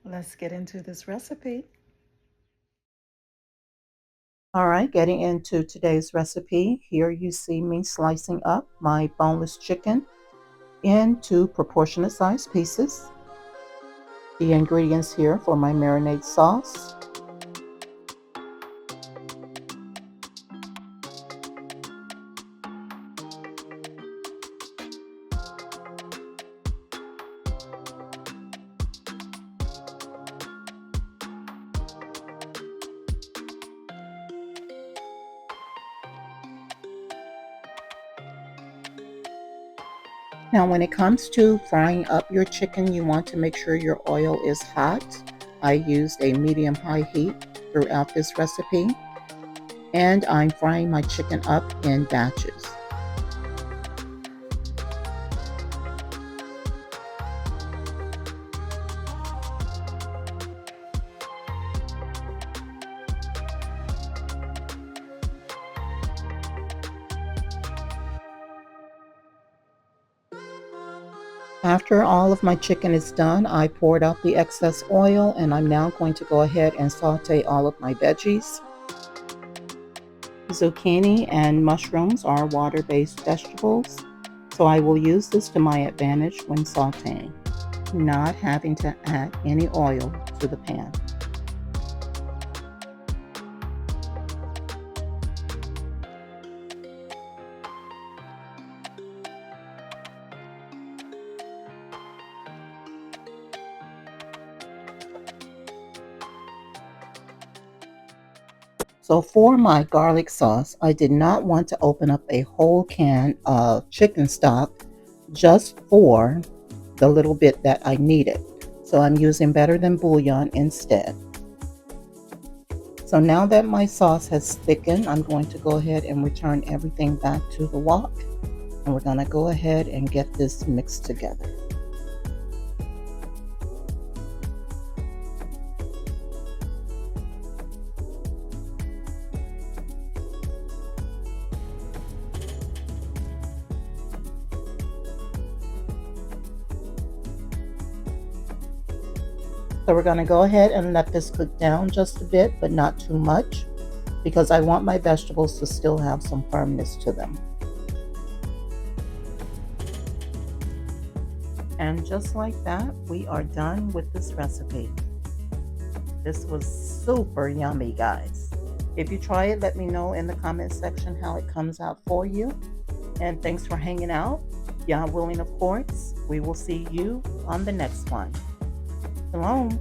Let's get into this recipe. All right, getting into today's recipe. Here you see me slicing up my boneless chicken into proportionate size pieces. The ingredients here for my marinade sauce. Now, when it comes to frying up your chicken, you want to make sure your oil is hot. I used a medium-high heat throughout this recipe, and I'm frying my chicken up in batches. After all of my chicken is done, I poured out the excess oil, and I'm now going to go ahead and saute all of my veggies. Zucchini and mushrooms are water-based vegetables, so I will use this to my advantage when sauteing, not having to add any oil to the pan. So for my garlic sauce, I did not want to open up a whole can of chicken stock just for the little bit that I needed. So I'm using better than bouillon instead. So now that my sauce has thickened, I'm going to go ahead and return everything back to the wok. And we're going to go ahead and get this mixed together. So we're going to go ahead and let this cook down just a bit, but not too much, because I want my vegetables to still have some firmness to them. And just like that, we are done with this recipe. This was super yummy, guys. If you try it, let me know in the comment section how it comes out for you. And thanks for hanging out. God willing, of course, we will see you on the next one. Shalom.